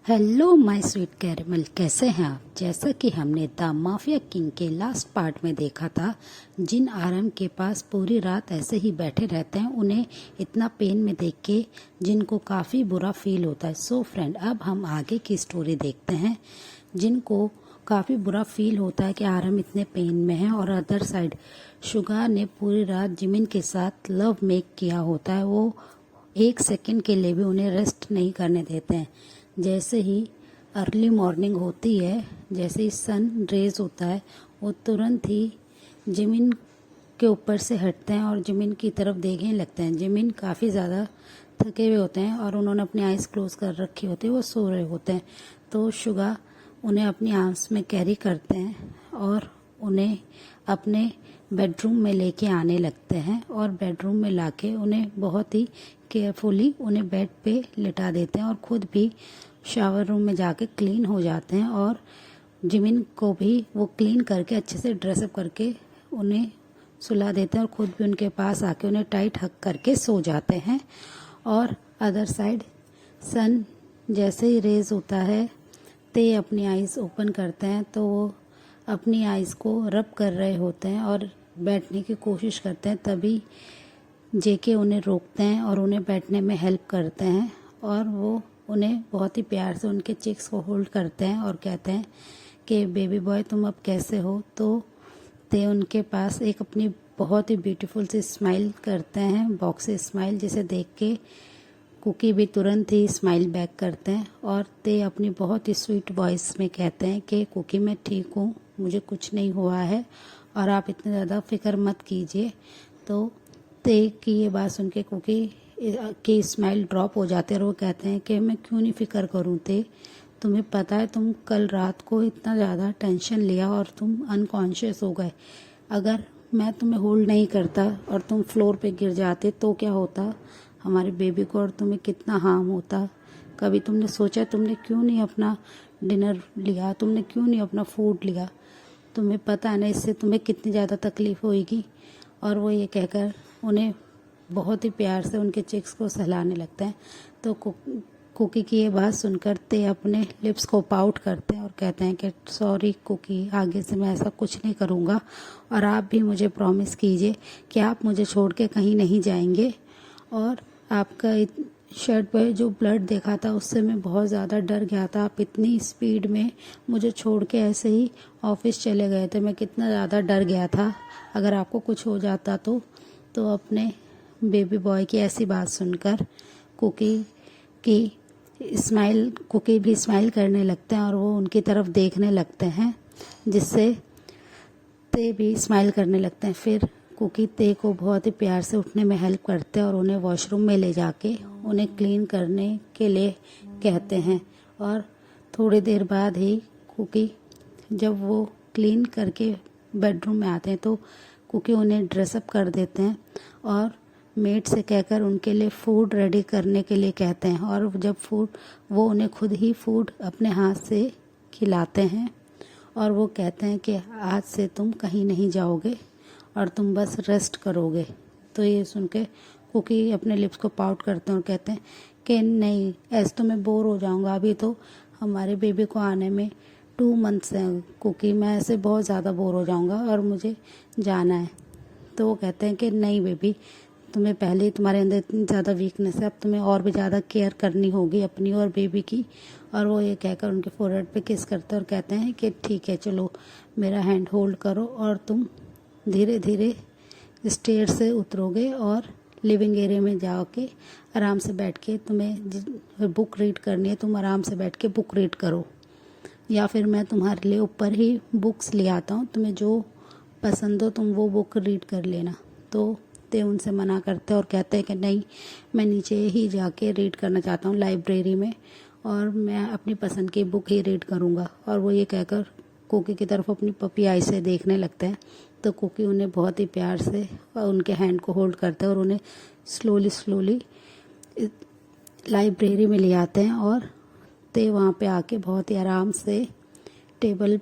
Hello my sweet caramel, कैसे हैं आप। जैसा कि हमने द माफिया किंग के लास्ट पार्ट में देखा था, जिन आरएम के पास पूरी रात ऐसे ही बैठे रहते हैं उन्हें इतना पेन में देख के जिनको काफ़ी बुरा फील होता है। सो फ्रेंड, अब हम आगे की स्टोरी देखते हैं। जिनको काफ़ी बुरा फील होता है कि आरएम इतने पेन में है, और अदर साइड शुगा ने पूरी रात जिमिन के साथ लव मेक किया होता है। वो एक सेकंड के लिए भी उन्हें रेस्ट नहीं करने देते हैं। जैसे ही अर्ली मॉर्निंग होती है, जैसे ही सन रेज होता है, वो तुरंत ही जिमिन के ऊपर से हटते हैं और जिमिन की तरफ देखने लगते हैं। जिमिन काफ़ी ज़्यादा थके हुए होते हैं और उन्होंने अपनी आइज़ क्लोज कर रखी होती है, वो सो रहे होते हैं। तो शुगा उन्हें अपनी आर्म्स में कैरी करते हैं और उन्हें अपने बेडरूम में लेके आने लगते हैं, और बेडरूम में लाके उन्हें बहुत ही केयरफुली उन्हें बेड पे लिटा देते हैं और खुद भी शावर रूम में जाके क्लीन हो जाते हैं। और जिमिन को भी वो क्लीन करके अच्छे से ड्रेसअप करके उन्हें सुला देते हैं और खुद भी उनके पास आके उन्हें टाइट हक करके सो जाते हैं। और अदर साइड सन जैसे ही रेज होता है, ते अपनी आइज़ ओपन करते हैं तो वो अपनी आइज़ को रब कर रहे होते हैं और बैठने की कोशिश करते हैं। तभी जेके उन्हें रोकते हैं और उन्हें बैठने में हेल्प करते हैं, और वो उन्हें बहुत ही प्यार से उनके चिक्स को होल्ड करते हैं और कहते हैं कि बेबी बॉय तुम अब कैसे हो। तो ते उनके पास एक अपनी बहुत ही ब्यूटीफुल सी स्माइल करते हैं, बॉक्सी स्माइल, जिसे देख के कुकी भी तुरंत ही स्माइल बैक करते हैं। और ते अपनी बहुत ही स्वीट वॉइस में कहते हैं कि कुकी मैं ठीक हूँ, मुझे कुछ नहीं हुआ है और आप इतने ज़्यादा फिक्र मत कीजिए। तो ते की ये बात सुन के कुकी की स्माइल ड्रॉप हो जाते हैं और वो कहते हैं कि मैं क्यों नहीं फिक्र करूँ ते, तुम्हें पता है तुम कल रात को इतना ज़्यादा टेंशन लिया और तुम अनकॉन्शियस हो गए। अगर मैं तुम्हें होल्ड नहीं करता और तुम फ्लोर पे गिर जाते तो क्या होता, हमारे बेबी को और तुम्हें कितना हार्म होता। कभी तुमने सोचा तुमने क्यों नहीं अपना डिनर लिया, तुमने क्यों नहीं अपना फूड लिया, तुम्हें पता है ना इससे तुम्हें कितनी ज़्यादा तकलीफ़ होएगी। और वो ये कहकर उन्हें बहुत ही प्यार से उनके चिक्स को सहलाने लगते हैं। तो कुकी की ये बात सुनकर ते अपने लिप्स को पाउट करते हैं और कहते हैं कि सॉरी कुकी, आगे से मैं ऐसा कुछ नहीं करूँगा, और आप भी मुझे प्रॉमिस कीजिए कि आप मुझे छोड़ के कहीं नहीं जाएंगे। और आपका शर्ट पर जो ब्लड देखा था उससे मैं बहुत ज़्यादा डर गया था, आप इतनी स्पीड में मुझे छोड़ के ऐसे ही ऑफिस चले गए थे, मैं कितना ज़्यादा डर गया था, अगर आपको कुछ हो जाता तो अपने बेबी बॉय की ऐसी बात सुनकर कुकी भी स्माइल करने लगते हैं और वो उनकी तरफ देखने लगते हैं, जिससे ते भी स्माइल करने लगते हैं। फिर कुकी ते को बहुत ही प्यार से उठने में हेल्प करते हैं और उन्हें वॉशरूम में ले जाके उन्हें क्लीन करने के लिए कहते हैं। और थोड़ी देर बाद ही कुकी जब वो क्लीन करके बेडरूम में आते हैं तो कुकी उन्हें ड्रेसअप कर देते हैं और मेड से कहकर उनके लिए फूड रेडी करने के लिए कहते हैं। और जब वो उन्हें खुद ही फूड अपने हाथ से खिलाते हैं और वो कहते हैं कि आज से तुम कहीं नहीं जाओगे और तुम बस रेस्ट करोगे। तो ये सुन के कुकी अपने लिप्स को पाउट करते हैं और कहते हैं कि नहीं, ऐसे तो मैं बोर हो जाऊंगा, अभी तो हमारे बेबी को आने में 2 मंथ्स हैं कुकी, मैं ऐसे बहुत ज़्यादा बोर हो जाऊंगा और मुझे जाना है। तो वो कहते हैं कि नहीं बेबी, तुम्हें पहले ही तुम्हारे अंदर इतनी ज़्यादा वीकनेस है, अब तुम्हें और भी ज़्यादा केयर करनी होगी अपनी और बेबी की। और वो ये कहकर उनके फोरहेड पे किस करते हैं और कहते हैं कि ठीक है, चलो मेरा हैंड होल्ड करो और तुम धीरे धीरे स्टेयर से उतरोगे और लिविंग एरिया में जाके आराम से बैठ के तुम्हें बुक रीड करनी है, तुम आराम से बैठ के बुक रीड करो, या फिर मैं तुम्हारे लिए ऊपर ही बुक्स ले आता हूँ, तुम्हें जो पसंद हो तुम वो बुक रीड कर लेना। तो ते उनसे मना करते हैं और कहते हैं कि नहीं, मैं नीचे ही जाके रीड करना चाहता हूँ लाइब्रेरी में, और मैं अपनी पसंद की बुक ही रीड करूँगा। और वो ये कहकर कुकी की तरफ अपनी पपी आई से देखने लगते हैं। तो कुकी उन्हें बहुत ही प्यार से उनके हैंड को होल्ड करते हैं और उन्हें स्लोली लाइब्रेरी में ले आते हैं। और ते वहाँ पे आके बहुत ही आराम से टेबल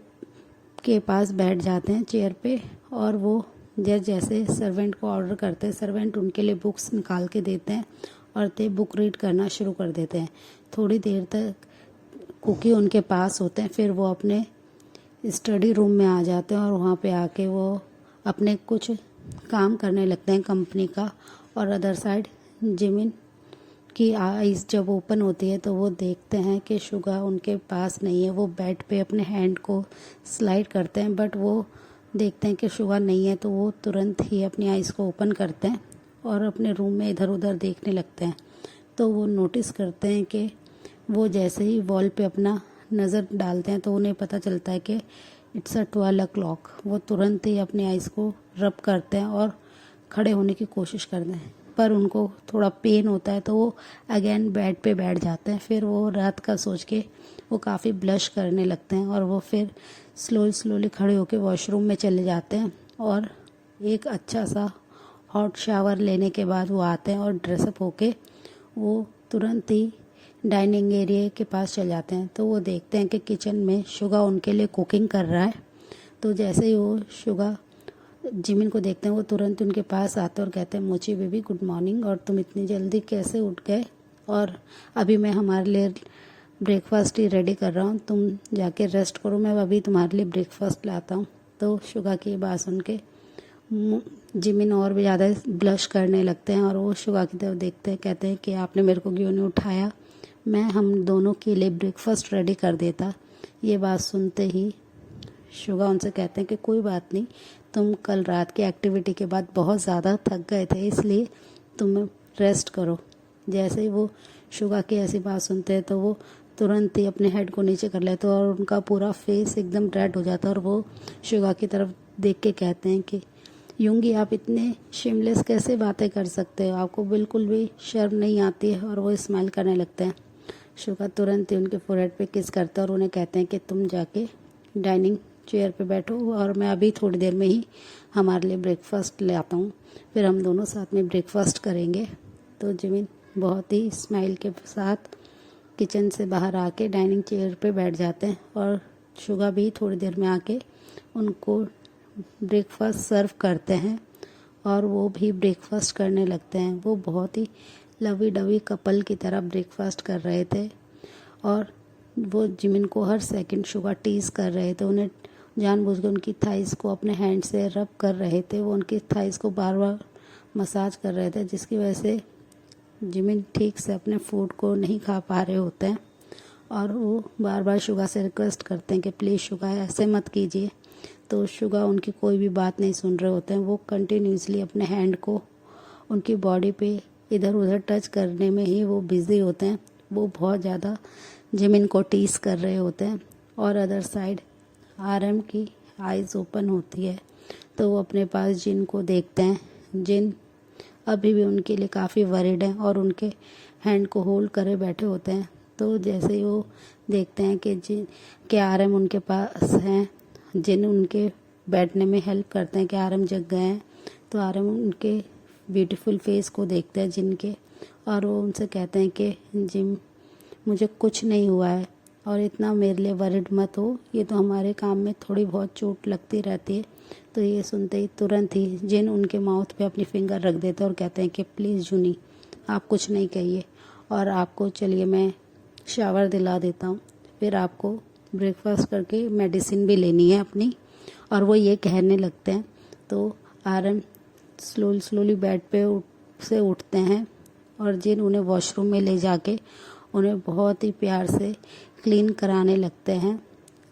के पास बैठ जाते हैं चेयर पे, और वो जैसे सर्वेंट को ऑर्डर करते हैं, सर्वेंट उनके लिए बुक्स निकाल के देते हैं और ते बुक रीड करना शुरू कर देते हैं। थोड़ी देर तक कुकी उनके पास होते हैं। फिर वो अपने स्टडी रूम में आ जाते हैं और वहाँ पे आके वो अपने कुछ काम करने लगते हैं कंपनी का। और अदर साइड जिमिन की आईज जब ओपन होती है तो वो देखते हैं कि शुगा उनके पास नहीं है। वो बेड पे अपने हैंड को स्लाइड करते हैं, बट वो देखते हैं कि शुगा नहीं है, तो वो तुरंत ही अपनी आईज़ को ओपन करते हैं और अपने रूम में इधर उधर देखने लगते हैं। तो वो नोटिस करते हैं कि वो जैसे ही वॉल पे अपना नज़र डालते हैं तो उन्हें पता चलता है कि इट्स 12 o'clock। वो तुरंत ही अपनी आइज़ को रब करते हैं और खड़े होने की कोशिश करते हैं, पर उनको थोड़ा पेन होता है तो वो अगेन बेड पे बैठ जाते हैं। फिर वो रात का सोच के वो काफ़ी ब्लश करने लगते हैं और वो फिर स्लोली खड़े होकर वॉशरूम में चले जाते हैं और एक अच्छा सा हॉट शावर लेने के बाद वो आते हैं और ड्रेसअप होके वो तुरंत ही डाइनिंग एरिया के पास चले जाते हैं। तो वो देखते हैं कि किचन में शुगा उनके लिए कुकिंग कर रहा है। तो जैसे ही वो शुगा जिमिन को देखते हैं वो तुरंत उनके पास आते हैं और कहते हैं, मोची बेबी गुड मॉर्निंग, और तुम इतनी जल्दी कैसे उठ गए? और अभी मैं हमारे लिए ब्रेकफास्ट ही रेडी कर रहा हूँ, तुम जाके रेस्ट करो, मैं अभी तुम्हारे लिए ब्रेकफास्ट लाता हूँ। तो शुगा की बात सुन के जिमिन और भी ज़्यादा ब्लश करने लगते हैं और वो शुगा की तरफ देखते हैं, कहते हैं कि आपने मेरे को क्यों नहीं उठाया, मैं हम दोनों के लिए ब्रेकफास्ट रेडी कर देता। ये बात सुनते ही शुगा उनसे कहते हैं कि कोई बात नहीं, तुम कल रात की एक्टिविटी के बाद बहुत ज़्यादा थक गए थे, इसलिए तुम रेस्ट करो। जैसे ही वो शुगा की ऐसी बात सुनते हैं तो वो तुरंत ही अपने हेड को नीचे कर लेते हैं और उनका पूरा फेस एकदम रेड हो जाता है और वो शुगा की तरफ देख के कहते हैं कि यूंगी आप इतने शेमलेस कैसे बातें कर सकते हो, आपको बिल्कुल भी शर्म नहीं आती है। और वो स्माइल करने लगते हैं। शुगा तुरंत ही उनके फोरहेड पे किस करता है और उन्हें कहते हैं कि तुम जाके डाइनिंग चेयर पे बैठो और मैं अभी थोड़ी देर में ही हमारे लिए ब्रेकफास्ट ले आता हूँ, फिर हम दोनों साथ में ब्रेकफास्ट करेंगे। तो जिमिन बहुत ही स्माइल के साथ किचन से बाहर आके डाइनिंग चेयर पे बैठ जाते हैं और शुगा भी थोड़ी देर में आके उनको ब्रेकफास्ट सर्व करते हैं और वो भी ब्रेकफास्ट करने लगते हैं। वो बहुत ही लवी डवी कपल की तरह ब्रेकफास्ट कर रहे थे और वो जिमिन को हर सेकंड शुगा टीज़ कर रहे थे, उन्हें जानबूझकर उनकी थाइस को अपने हैंड से रब कर रहे थे। वो उनकी थाइस को बार बार मसाज कर रहे थे, जिसकी वजह से जिमिन ठीक से अपने फूड को नहीं खा पा रहे होते हैं और वो बार बार शुगा से रिक्वेस्ट करते हैं कि प्लीज़ शुगा ऐसे मत कीजिए। तो शुगा उनकी कोई भी बात नहीं सुन रहे होते हैं। वो कंटिन्यूसली अपने हैंड को उनकी बॉडी पे इधर उधर टच करने में ही वो बिज़ी होते हैं। वो बहुत ज़्यादा जिमिन को टीस कर रहे होते हैं और अदर साइड आरएम की आइज़ ओपन होती है तो वो अपने पास जिन को देखते हैं। जिन अभी भी उनके लिए काफ़ी वरीड हैं और उनके हैंड को होल्ड करे बैठे होते हैं। तो जैसे ही वो देखते हैं कि जिन के आरएम उनके पास हैं, जिन उनके बैठने में हेल्प करते हैं कि आरएम जग गए हैं, तो आरएम उनके ब्यूटीफुल फेस को देखते हैं जिनके और वो उनसे कहते हैं कि जिम मुझे कुछ नहीं हुआ है और इतना मेरे लिए वरिड मत हो, ये तो हमारे काम में थोड़ी बहुत चोट लगती रहती है। तो ये सुनते ही तुरंत ही जिन उनके माउथ पे अपनी फिंगर रख देते हैं और कहते हैं कि प्लीज़ जूनी आप कुछ नहीं कहिए और आपको चलिए मैं शावर दिला देता हूँ, फिर आपको ब्रेकफास्ट करके मेडिसिन भी लेनी है अपनी। और वो ये कहने लगते हैं तो आरएम स्लोली बेड पे से उठते हैं और जिन उन्हें वॉशरूम में ले जाके उन्हें बहुत ही प्यार से क्लीन कराने लगते हैं,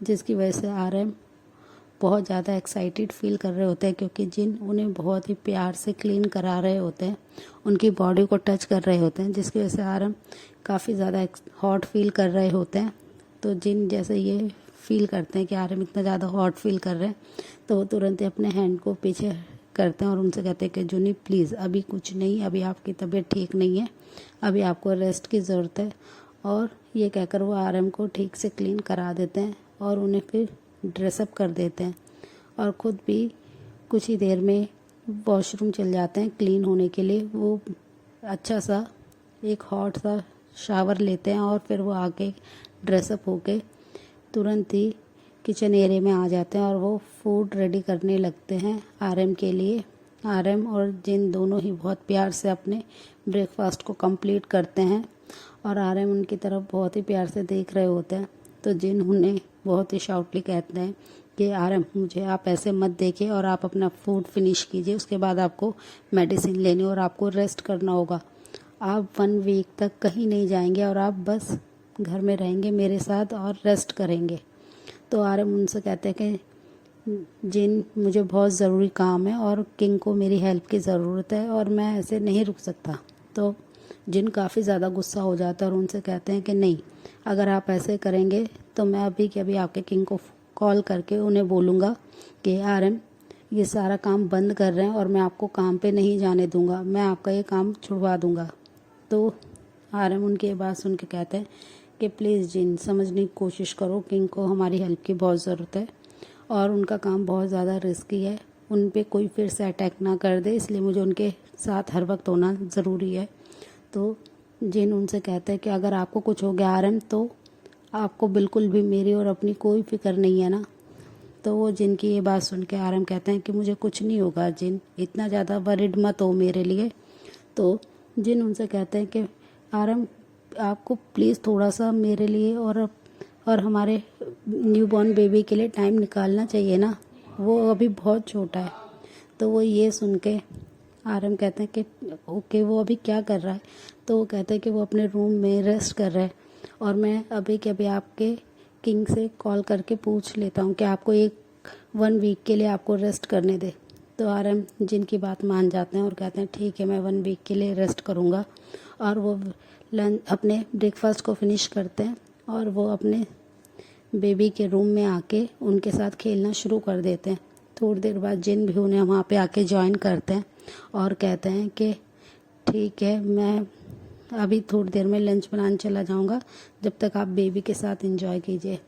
जिसकी वजह से आरएम बहुत ज़्यादा एक्साइटेड फील कर रहे होते हैं क्योंकि जिन उन्हें बहुत ही प्यार से क्लीन करा रहे होते हैं, उनकी बॉडी को टच कर रहे होते हैं, जिसकी वजह से आरएम काफ़ी ज़्यादा हॉट फील कर रहे होते हैं। तो जिन जैसे ये फील करते हैं कि आरएम इतना ज़्यादा हॉट फील कर रहे हैं तो वो तुरंत ही अपने हैंड को पीछे करते हैं और उनसे कहते हैं कि जूनी प्लीज़ अभी कुछ नहीं, अभी आपकी तबीयत ठीक नहीं है, अभी आपको रेस्ट की ज़रूरत है। और ये कहकर वो आरएम को ठीक से क्लीन करा देते हैं और उन्हें फिर ड्रेसअप कर देते हैं और ख़ुद भी कुछ ही देर में वॉशरूम चल जाते हैं क्लीन होने के लिए। वो अच्छा सा एक हॉट सा शावर लेते हैं और फिर वो आके ड्रेसअप होके तुरंत ही किचन एरिया में आ जाते हैं और वो फूड रेडी करने लगते हैं आरएम के लिए। आरएम और जिन दोनों ही बहुत प्यार से अपने ब्रेकफास्ट को कंप्लीट करते हैं और आरएम उनकी तरफ बहुत ही प्यार से देख रहे होते हैं। तो जिन उन्हें बहुत ही शाउटली कहते हैं कि आरएम मुझे आप ऐसे मत देखिए और आप अपना फूड फिनिश कीजिए, उसके बाद आपको मेडिसिन लेनी और आपको रेस्ट करना होगा। आप 1 वीक तक कहीं नहीं जाएंगे और आप बस घर में रहेंगे मेरे साथ और रेस्ट करेंगे। तो आरएम उनसे कहते हैं कि जिन मुझे बहुत ज़रूरी काम है और किंग को मेरी हेल्प की ज़रूरत है और मैं ऐसे नहीं रुक सकता। तो जिन काफ़ी ज़्यादा गुस्सा हो जाता है और उनसे कहते हैं कि नहीं, अगर आप ऐसे करेंगे तो मैं अभी के अभी आपके किंग को कॉल करके उन्हें बोलूँगा कि आरएम ये सारा काम बंद कर रहे हैं और मैं आपको काम पे नहीं जाने दूँगा, मैं आपका ये काम छुड़वा दूँगा। तो आरएम उनकी ये बात सुन के कहते हैं कि प्लीज़ जिन समझने की कोशिश करो, किंग को हमारी हेल्प की बहुत ज़रूरत है और उनका काम बहुत ज़्यादा रिस्की है, उन पे कोई फिर से अटैक ना कर दे, इसलिए मुझे उनके साथ हर वक्त होना ज़रूरी है। तो जिन उनसे कहते हैं कि अगर आपको कुछ हो गया आरएम तो आपको बिल्कुल भी मेरी और अपनी कोई फिक्र नहीं है ना। तो वो जिन की ये बात सुन के आरएम कहते हैं कि मुझे कुछ नहीं होगा जिन, इतना ज़्यादा वरिड मत हो मेरे लिए। तो जिन उनसे कहते हैं कि आरएम आपको प्लीज़ थोड़ा सा मेरे लिए और हमारे न्यूबॉर्न बेबी के लिए टाइम निकालना चाहिए ना, वो अभी बहुत छोटा है। तो वो ये सुन के आरएम कहते हैं कि ओके वो अभी क्या कर रहा है। तो वो कहते हैं कि वो अपने रूम में रेस्ट कर रहा है और मैं अभी के अभी आपके किंग से कॉल करके पूछ लेता हूँ कि आपको 1 वीक के लिए आपको रेस्ट करने दे। तो आरएम जिनकी बात मान जाते हैं और कहते हैं ठीक है मैं 1 वीक के लिए रेस्ट करूँगा। और वो लंच अपने ब्रेकफास्ट को फिनिश करते हैं और वो अपने बेबी के रूम में आके उनके साथ खेलना शुरू कर देते हैं। थोड़ी देर बाद जिन भी उन्हें वहाँ पे आके ज्वाइन करते हैं और कहते हैं कि ठीक है मैं अभी थोड़ी देर में लंच बनाने चला जाऊँगा, जब तक आप बेबी के साथ एंजॉय कीजिए।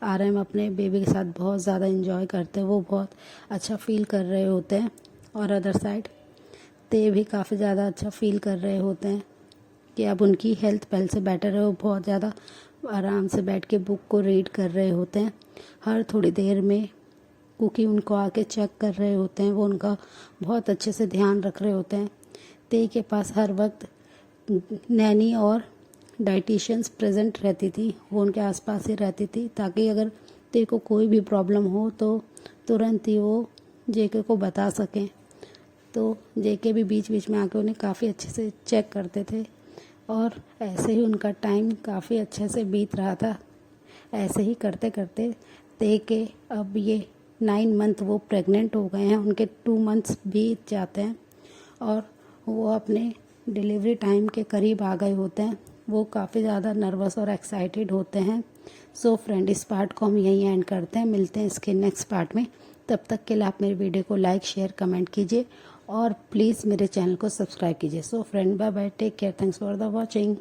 आरएम अपने बेबी के साथ बहुत ज़्यादा एंजॉय करते हैं, वो बहुत अच्छा फील कर रहे होते हैं और अदर साइड ते भी काफ़ी ज़्यादा अच्छा फील कर रहे होते हैं कि अब उनकी हेल्थ पहले से बेटर है। वो बहुत ज़्यादा आराम से बैठ के बुक को रीड कर रहे होते हैं। हर थोड़ी देर में कुकी उनको आके चेक कर रहे होते हैं, वो उनका बहुत अच्छे से ध्यान रख रहे होते हैं। ते के पास हर वक्त नैनी और डाइटिशियंस प्रेजेंट रहती थी, वो उनके आसपास ही रहती थी ताकि अगर ते को कोई भी प्रॉब्लम हो तो तुरंत ही वो जेके को बता सकें। तो जेके भी बीच बीच में आके उन्हें काफ़ी अच्छे से चेक करते थे और ऐसे ही उनका टाइम काफ़ी अच्छे से बीत रहा था। ऐसे ही करते करते ते के अब ये 9 मंथ वो प्रेग्नेंट हो गए हैं, उनके 2 मंथ्स बीत जाते हैं और वो अपने डिलीवरी टाइम के करीब आ गए होते हैं। वो काफ़ी ज़्यादा नर्वस और एक्साइटेड होते हैं। सो फ्रेंड, इस पार्ट को हम यहीं एंड करते हैं, मिलते हैं इसके नेक्स्ट पार्ट में। तब तक के लिए आप मेरे वीडियो को लाइक शेयर कमेंट कीजिए और प्लीज़ मेरे चैनल को सब्सक्राइब कीजिए। So friend, bye bye, take care, thanks for the watching.